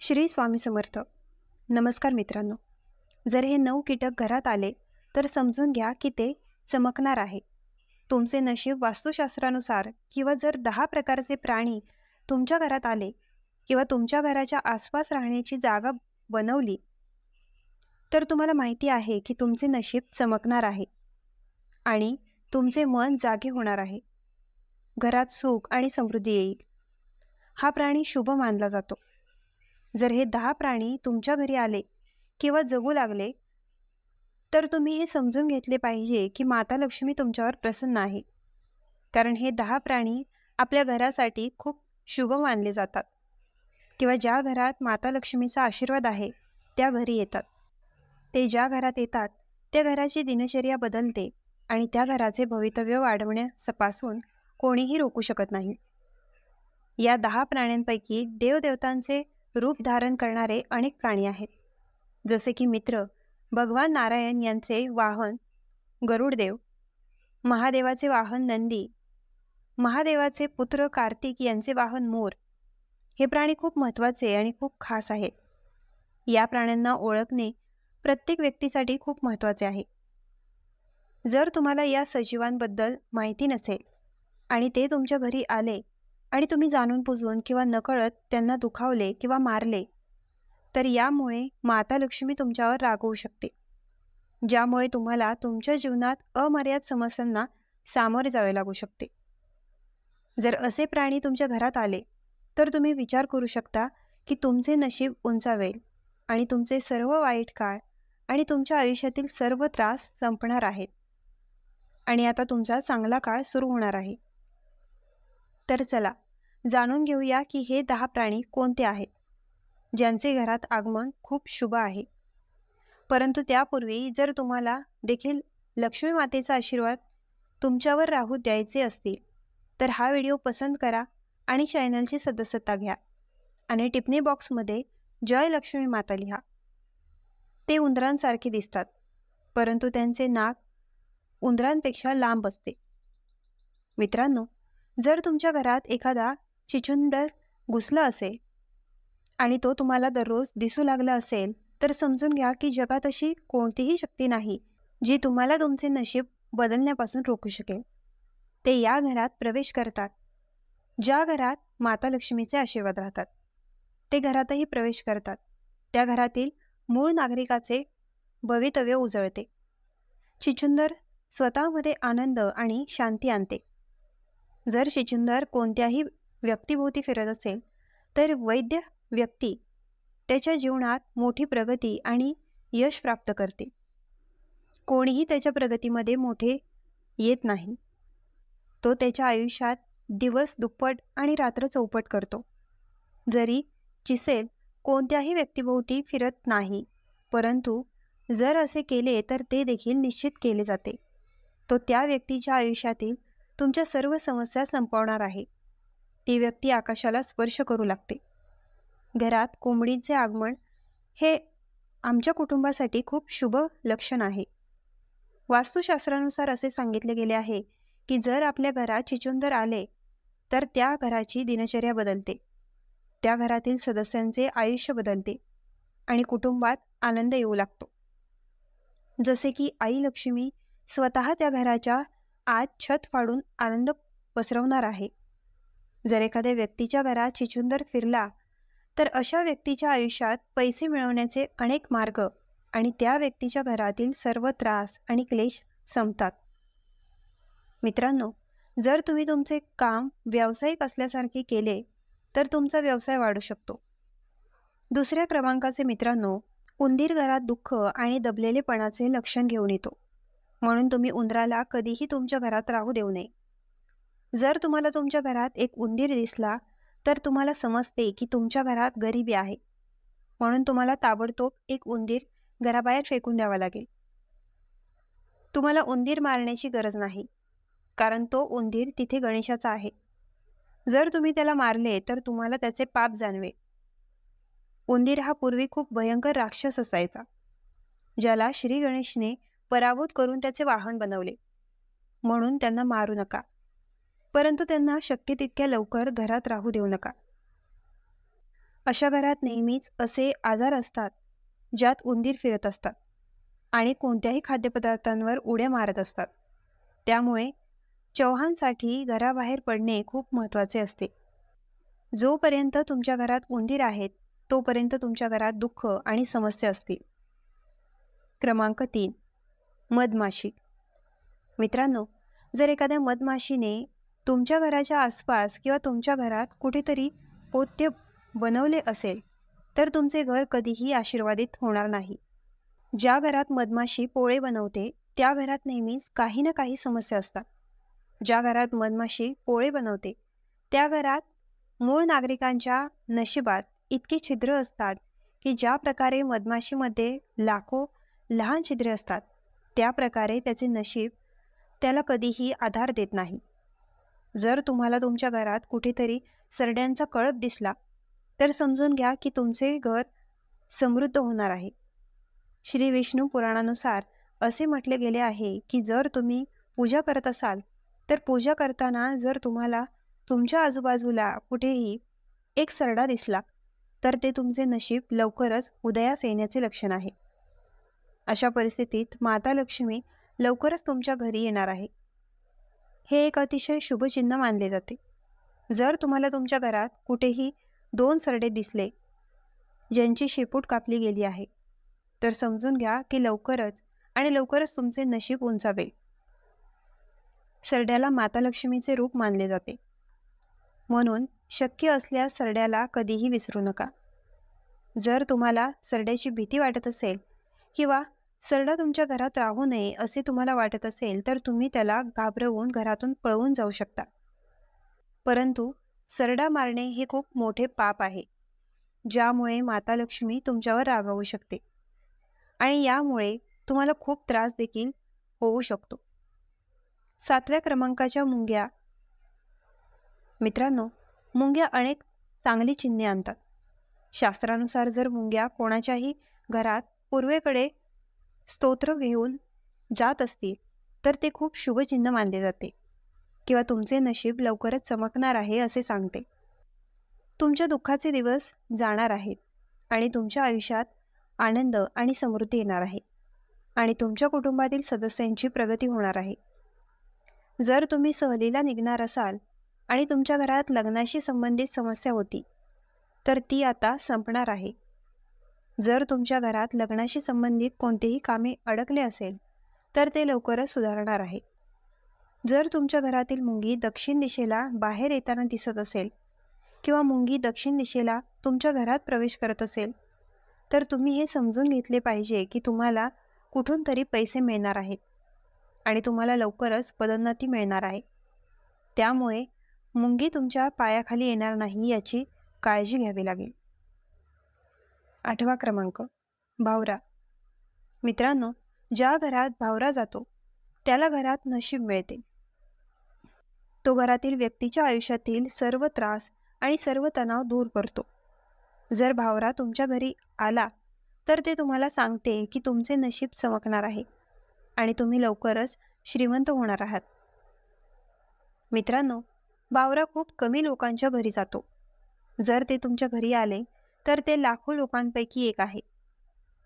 श्री स्वामी समर्थ. नमस्कार मित्रांनो. जर हे 9 कीटक घरात आले तर समजून घ्या की ते चमकणार आहे. तुमचे नशीब वास्तुशास्त्रानुसार किंवा जर 10 प्रकारचे प्राणी तुमच्या घरात आले किंवा तुमच्या घराच्या आसपास राहण्याची जागा बनवली तर तुम्हाला माहिती आहे की तुमचे नशीब चमकणार आहे आणि तुमचे मन जागे होणार आहे. घरात सुख आणि समृद्धी येईल. हा प्राणी शुभ मानला जातो. जर हे 10 प्राणी तुमच्या घरी आले किंवा जगू लागले तर तुम्ही हे समजून घेतले पाहिजे की माता लक्ष्मी तुमच्यावर प्रसन्न आहे. कारण हे 10 प्राणी आपल्या घरासाठी खूप शुभ मानले जातात किंवा ज्या घरात माता लक्ष्मीचा आशीर्वाद आहे त्या घरी येतात. ते ज्या घरात येतात त्या घराची दिनचर्या बदलते आणि त्या घराचे भवितव्य वाढवण्यापासून कोणीही रोखू शकत नाही. या 10 प्राण्यांपैकी देवदेवतांचे रूप धारण करणारे अनेक प्राणी आहेत. जसे की मित्र, भगवान नारायण यांचे वाहन गरुडदेव, महादेवाचे वाहन नंदी, महादेवाचे पुत्र कार्तिक यांचे वाहन मोर. हे प्राणी खूप महत्त्वाचे आणि खूप खास आहेत. या प्राण्यांना ओळखणे प्रत्येक व्यक्तीसाठी खूप महत्त्वाचे आहे. जर तुम्हाला या सजीवांबद्दल माहिती नसेल आणि ते तुमच्या घरी आले आणि तुम्ही जाणून बुजून किंवा नकळत त्यांना दुखावले किंवा मारले तर यामुळे माता लक्ष्मी तुमच्यावर रागवू शकते, ज्यामुळे तुम्हाला तुमच्या जीवनात अमर्याद समस्यांना सामोरे जावे लागू शकते. जर असे प्राणी तुमच्या घरात आले तर तुम्ही विचार करू शकता की तुमचे नशीब उंचावेल आणि तुमचे सर्व वाईट काळ आणि तुमच्या आयुष्यातील सर्व त्रास संपणार आहेत आणि आता तुमचा चांगला काळ सुरू होणार आहे. तर चला जाणून घेऊया की हे 10 प्राणी कोणते आहेत ज्यांचे घरात आगमन खूप शुभ आहे. परंतु त्यापूर्वी जर तुम्हाला देखील लक्ष्मी मातेचा आशीर्वाद तुमच्यावर राहू द्यायचे असतील तर हा व्हिडिओ पसंत करा आणि चॅनलची सदस्यता घ्या आणि टिप्पणी बॉक्समध्ये जय लक्ष्मी माता लिहा. ते उंदरांसारखे दिसतात परंतु त्यांचे नाक उंदरांपेक्षा लांब असते. मित्रांनो, जर तुमच्या घरात एखादा चिचुंदर घुसला असेल आणि तो तुम्हाला दररोज दिसू लागला असेल तर समजून घ्या की जगात अशी कोणतीही शक्ती नाही जी तुम्हाला तुमचे नशीब बदलण्यापासून रोखू शकेल. ते या घरात प्रवेश करतात. ज्या घरात माता लक्ष्मीचे आशीर्वाद राहतात ते घरातही प्रवेश करतात. त्या घरातील मूळ नागरिकाचे भवितव्य उजळते. चिचुंदर स्वतःमध्ये आनंद आणि शांती आणते. जर चिचुंदर कोणत्याही व्यक्तीभोवती फिरत असेल तर वैद्य व्यक्ती त्याच्या जीवनात मोठी प्रगती आणि यश प्राप्त करते. कोणीही त्याच्या प्रगतीमध्ये मोठे येत नाही. तो त्याच्या आयुष्यात दिवस दुप्पट आणि रात्र चौपट करतो. जरी चिसेल कोणत्याही व्यक्तीभोवती फिरत नाही, परंतु जर असे केले तर ते देखील निश्चित केले जाते. तो त्या व्यक्तीच्या आयुष्यातील तुमच्या सर्व समस्या संपवणार आहे. ती व्यक्ती आकाशाला स्पर्श करू लागते. घरात कोंबडीचे आगमन हे आमच्या कुटुंबासाठी खूप शुभ लक्षण आहे. वास्तुशास्त्रानुसार असे सांगितले गेले आहे की जर आपल्या घरात चिचुंदर आले तर त्या घराची दिनचर्या बदलते, त्या घरातील सदस्यांचे आयुष्य बदलते आणि कुटुंबात आनंद येऊ लागतो. जसे की आई लक्ष्मी स्वतः त्या घराच्या आत छत फाडून आनंद पसरवणार आहे. जर एखाद्या व्यक्तीच्या घरात चिचुंदर फिरला तर अशा व्यक्तीच्या आयुष्यात पैसे मिळवण्याचे अनेक मार्ग आणि त्या व्यक्तीच्या घरातील सर्व त्रास आणि क्लेश संपतात. मित्रांनो, जर तुम्ही तुमचे काम व्यावसायिक असल्यासारखे केले तर तुमचा व्यवसाय वाढू शकतो. दुसऱ्या क्रमांकाचे मित्रांनो, उंदीर घरात दुःख आणि दबलेलेपणाचे लक्षण घेऊन येतो. म्हणून तुम्ही उंदराला कधीही तुमच्या घरात राहू देऊ नये. जर तुम्हाला तुमच्या घरात एक उंदीर दिसला तर तुम्हाला समजते की तुमच्या घरात गरिबी आहे. म्हणून तुम्हाला ताबडतोब एक उंदीर घराबाहेर फेकून द्यावा लागेल. तुम्हाला उंदीर मारण्याची गरज नाही, कारण तो उंदीर तिथे गणेशाचा आहे. जर तुम्ही त्याला मारले तर तुम्हाला त्याचे पाप जाणवेल. उंदीर हा पूर्वी खूप भयंकर राक्षस असायचा, ज्याला श्री गणेशने पराभूत करून त्याचे वाहन बनवले. म्हणून त्यांना मारू नका, परंतु त्यांना शक्य तितक्या लवकर घरात राहू देऊ नका. अशा घरात नेहमीच असे आजार असतात ज्यात उंदीर फिरत असतात आणि कोणत्याही खाद्यपदार्थांवर उड्या मारत असतात. त्यामुळे चौहानसाठी घराबाहेर पडणे खूप महत्त्वाचे असते. जोपर्यंत तुमच्या घरात उंदीर आहेत, तोपर्यंत तुमच्या घरात दुःख आणि समस्या असतील. क्रमांक 3. मधमाशी. मित्रांनो, जर एखाद्या मधमाशीने तुमच्या घराच्या आसपास किंवा तुमच्या घरात कुठेतरी पोते बनवले असेल, तर तुमचे घर कधीही आशीर्वादित होणार नाही. ज्या घरात मधमाशी पोळे बनवते, त्या घरात नेहमीच काही ना काही समस्या असतात. ज्या घरात मधमाशी पोळे बनवते, त्या घरात मूळ नागरिकांच्या नशिबात इतकी छिद्र असतात, की ज्या प्रकारे मधमाशीमध्ये लाखो लहान छिद्रे असतात, त्या प्रकारे त्याचे नशीब त्याला कधीही आधार देत नाही. जर तुम्हाला तुमच्या घरात कुठेतरी सरड्यांचा कळप दिसला, तर समजून घ्या की तुमचे घर समृद्ध होणार आहे. श्री विष्णू पुराणानुसार असे म्हटले गेले आहे की जर तुम्ही पूजा करत असाल, तर पूजा करताना जर तुम्हाला तुमच्या आजूबाजूला कुठेही एक सरडा दिसला, तर ते तुमचे नशीब लवकरच उदयास येण्याचे लक्षण आहे. अशा परिस्थितीत माता लक्ष्मी लवकरच तुमच्या घरी येणार आहे. हे एक अतिशय शुभ चिन्ह मानले जाते. जर तुम्हाला तुमच्या घरात कुठेही 2 सरडे दिसले, ज्यांची शेपूट कापली गेली आहे, तर समजून घ्या की लवकरच तुमचे नशीब उंचावेल. सरड्याला माता लक्ष्मीचे रूप मानले जाते. म्हणून शक्य असल्यास सरड्याला कधीही विसरू नका. जर तुम्हाला सरड्याची भीती वाटत असेल किंवा सरडा तुमच्या घरात राहू नये असे तुम्हाला वाटत असेल, तर तुम्ही त्याला घाबरवून घरातून पळवून जाऊ शकता. परंतु सरडा मारणे हे खूप मोठे पाप आहे, ज्यामुळे माता लक्ष्मी तुमच्यावर रागावू शकते आणि यामुळे तुम्हाला खूप त्रास देखील होऊ शकतो. 7व्या क्रमांकाच्या मुंग्या. मित्रांनो, मुंग्या अनेक चांगली चिन्हे आणतात. शास्त्रानुसार जर मुंग्या कोणाच्याही घरात पूर्वेकडे स्तोत्र घेऊन जात असतील, तर ते खूप शुभ चिन्ह मानले जाते किंवा तुमचे नशीब लवकरच चमकणार आहे असे सांगते. तुमच्या दुःखाचे दिवस जाणार आहेत आणि तुमच्या आयुष्यात आनंद आणि समृद्धी येणार आहे आणि तुमच्या कुटुंबातील सदस्यांची प्रगती होणार आहे. जर तुम्ही सहलीला निघणार असाल आणि तुमच्या घरात लग्नाशी संबंधित समस्या होती, तर ती आता संपणार आहे. जर तुमच्या घरात लग्नाशी संबंधित कोणतेही कामे अडकले असेल, तर ते लवकरच सुधारणार आहे. जर तुमच्या घरातील मुंगी दक्षिण दिशेला बाहेर येताना दिसत असेल किंवा मुंगी दक्षिण दिशेला तुमच्या घरात प्रवेश करत असेल, तर तुम्ही हे समजून घेतले पाहिजे की तुम्हाला कुठून तरी पैसे मिळणार आहेत आणि तुम्हाला लवकरच पदोन्नती मिळणार आहे. त्यामुळे मुंगी तुमच्या पायाखाली येणार नाही याची काळजी घ्यावी लागेल. 8वा क्रमांक, भावरा. मित्रांनो, ज्या घरात भावरा जातो, त्याला घरात नशीब मिळते. तो घरातील व्यक्तीच्या आयुष्यातील सर्व त्रास आणि सर्व तणाव दूर करतो. जर भावरा तुमच्या घरी आला, तर ते तुम्हाला सांगते की तुमचे नशीब चमकणार आहे आणि तुम्ही लवकरच श्रीमंत होणार आहात. मित्रांनो, भावरा खूप कमी लोकांच्या घरी जातो. जर ते तुमच्या घरी आले, तर ते लाखो लोकांपैकी एक आहे.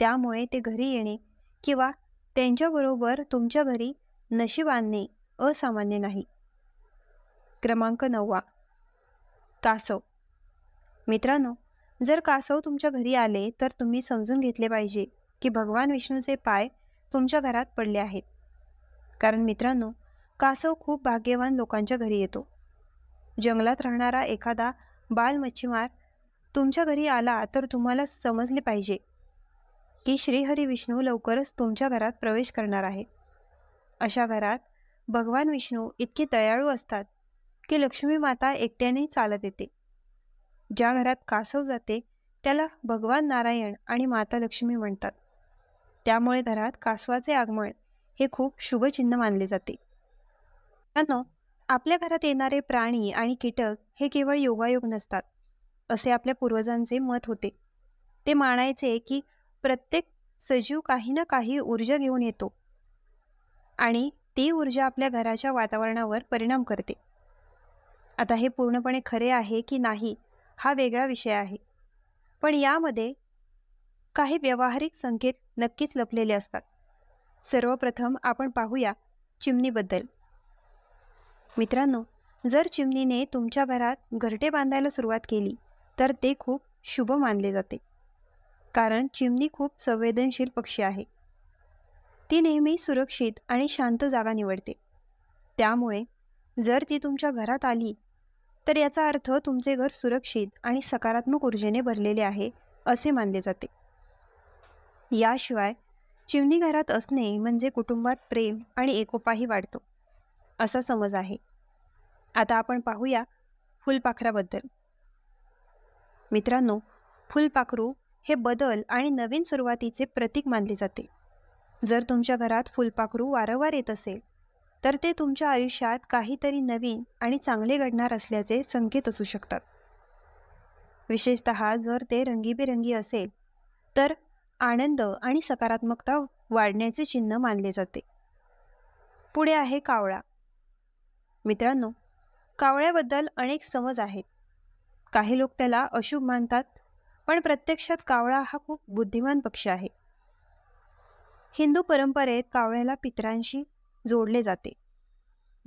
त्यामुळे ते घरी येणे किंवा त्यांच्याबरोबर तुमच्या घरी नशीब आणणे असामान्य नाही. क्रमांक 9, कासव. मित्रांनो, जर कासव तुमच्या घरी आले, तर तुम्ही समजून घेतले पाहिजे की भगवान विष्णूचे पाय तुमच्या घरात पडले आहेत. कारण मित्रांनो, कासव खूप भाग्यवान लोकांच्या घरी येतो. जंगलात राहणारा एखादा बाल मच्छीमार तुमच्या घरी आला, तर तुम्हाला समजले पाहिजे की श्रीहरी विष्णू लवकरच तुमच्या घरात प्रवेश करणार आहे. अशा घरात भगवान विष्णू इतके दयाळू असतात की लक्ष्मी माता एकट्याने चालत येते. ज्या घरात कासव जाते, त्याला भगवान नारायण आणि माता लक्ष्मी म्हणतात. त्यामुळे घरात कासवाचे आगमन हे खूप शुभ चिन्ह मानले जाते. मित्रांनो, आपल्या घरात येणारे प्राणी आणि कीटक हे केवळ योगायोग नसतात, असे आपल्या पूर्वजांचे मत होते. ते मानायचे की प्रत्येक सजीव काही ना काही ऊर्जा घेऊन येतो आणि ती ऊर्जा आपल्या घराच्या वातावरणावर परिणाम करते. आता हे पूर्णपणे खरे आहे की नाही, हा वेगळा विषय आहे. पण यामध्ये काही व्यावहारिक संकेत नक्कीच लपलेले असतात. सर्वप्रथम आपण पाहूया चिमणीबद्दल. मित्रांनो, जर चिमणीने तुमच्या घरात घरटे बांधायला सुरुवात केली तर ते खूप शुभ मानले जाते. कारण चिमणी खूप संवेदनशील पक्षी आहे. ती नेहमी सुरक्षित आणि शांत जागा निवडते. त्यामुळे जर ती तुमच्या घरात आली तर याचा अर्थ तुमचे घर सुरक्षित आणि सकारात्मक ऊर्जेने भरलेले आहे असे मानले जाते. याशिवाय चिमणी घरात असणे म्हणजे कुटुंबात प्रेम आणि एकोपाही वाढतो असा समज आहे. आता आपण पाहूया फुलपाखराबद्दल. मित्रांनो, फुलपाखरू हे बदल आणि नवीन सुरुवातीचे प्रतीक मानले जाते. जर तुमच्या घरात फुलपाखरू वारंवार येत असेल तर ते तुमच्या आयुष्यात काहीतरी नवीन आणि चांगले घडणार असल्याचे संकेत असू शकतात. विशेषतः जर ते रंगीबेरंगी असेल तर आनंद आणि सकारात्मकता वाढण्याचे चिन्ह मानले जाते. पुढे आहे कावळा. मित्रांनो, कावळ्याबद्दल अनेक समज आहेत. काही लोक त्याला अशुभ मानतात, पण प्रत्यक्षात कावळा हा खूप बुद्धिमान पक्षी आहे. हिंदू परंपरेत कावळ्याला पितरांशी जोडले जाते.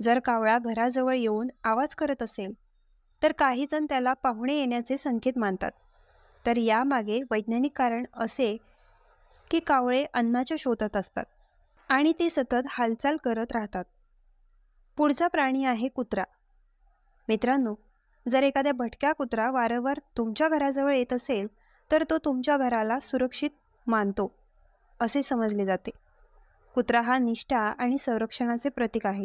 जर कावळा घराजवळ येऊन आवाज करत असेल तर काही जण त्याला पाहुणे येण्याचे संकेत मानतात. तर यामागे वैज्ञानिक कारण असे की कावळे अन्नाच्या शोधात असतात आणि ते सतत हालचाल करत राहतात. पुढचा प्राणी आहे कुत्रा. मित्रांनो, जर एखाद्या भटक्या कुत्रा वारंवार तुमच्या घराजवळ येत असेल तर तो तुमच्या घराला सुरक्षित मानतो असे समजले जाते. कुत्रा हा निष्ठा आणि संरक्षणाचे प्रतीक आहे.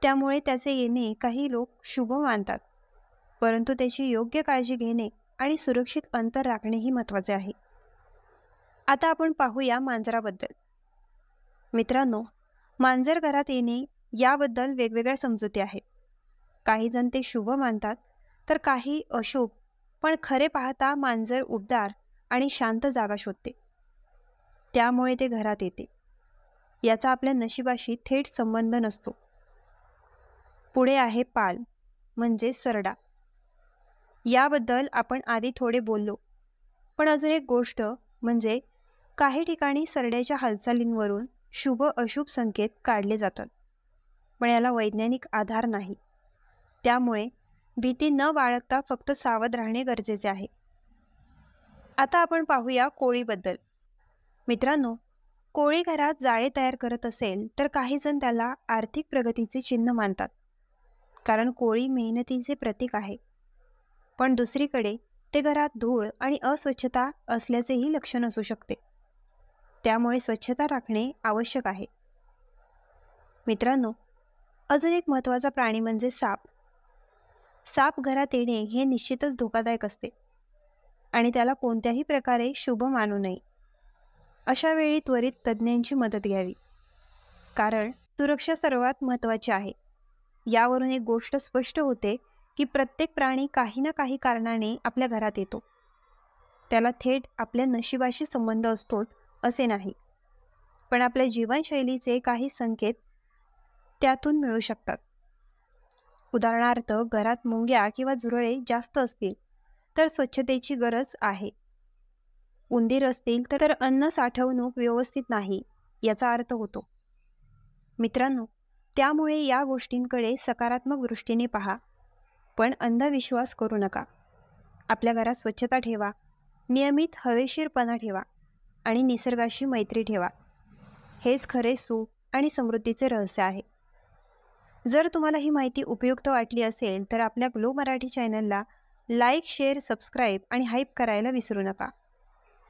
त्यामुळे त्याचे येणे काही लोक शुभ मानतात, परंतु त्याची योग्य काळजी घेणे आणि सुरक्षित अंतर राखणेही महत्त्वाचे आहे. आता आपण पाहूया मांजराबद्दल. मित्रांनो, मांजर घरात येणे याबद्दल वेगवेगळ्या समजुती आहेत. काही जण ते शुभ मानतात तर काही अशुभ, पण खरे पाहता मांजर उबदार आणि शांत जागा शोधते. त्यामुळे ते घरात येते. याचा आपल्या नशिबाशी थेट संबंध नसतो. पुढे आहे पाल म्हणजे सरडा. याबद्दल आपण आधी थोडे बोललो, पण अजून एक गोष्ट म्हणजे काही ठिकाणी सरड्याच्या हालचालींवरून शुभ अशुभ संकेत काढले जातात, पण याला वैज्ञानिक आधार नाही. त्यामुळे भीती न बाळगता फक्त सावध राहणे गरजेचे आहे. आता आपण पाहूया कोळीबद्दल. मित्रांनो, कोळी घरात जाळे तयार करत असेल तर काही जण त्याला आर्थिक प्रगतीचे चिन्ह मानतात, कारण कोळी मेहनतीचे प्रतीक आहे. पण दुसरीकडे ते घरात धूळ आणि अस्वच्छता असल्याचेही लक्षण असू शकते. त्यामुळे स्वच्छता राखणे आवश्यक आहे. मित्रांनो, अजून एक महत्त्वाचा प्राणी म्हणजे साप. साप घरात येणे हे निश्चितच धोकादायक असते आणि त्याला कोणत्याही प्रकारे शुभ मानू नये. अशा वेळी त्वरित तज्ज्ञांची मदत घ्यावी, कारण सुरक्षा सर्वात महत्त्वाची आहे. यावरून एक गोष्ट स्पष्ट होते की प्रत्येक प्राणी काही ना काही कारणाने आपल्या घरात येतो. त्याला थेट आपल्या नशिबाशी संबंध असतोच असे नाही, पण आपल्या जीवनशैलीचे काही संकेत त्यातून मिळू शकतात. उदाहरणार्थ, घरात मुंग्या किंवा झुरळे जास्त असतील तर स्वच्छतेची गरज आहे. उंदीर असतील तर अन्न साठवणूक व्यवस्थित नाही याचा अर्थ होतो. मित्रांनो, त्यामुळे या गोष्टींकडे सकारात्मक दृष्टीने पहा, पण अंधविश्वास करू नका. आपल्या घरात स्वच्छता ठेवा, नियमित हवेशीरपणा ठेवा आणि निसर्गाशी मैत्री ठेवा. हेच खरे सुख आणि समृद्धीचे रहस्य आहे. जर तुम्हाला ही माहिती उपयुक्त वाटली असेल तर आपल्या ग्लो मराठी चॅनलला लाईक, शेअर, सबस्क्राईब आणि हाईप करायला विसरू नका.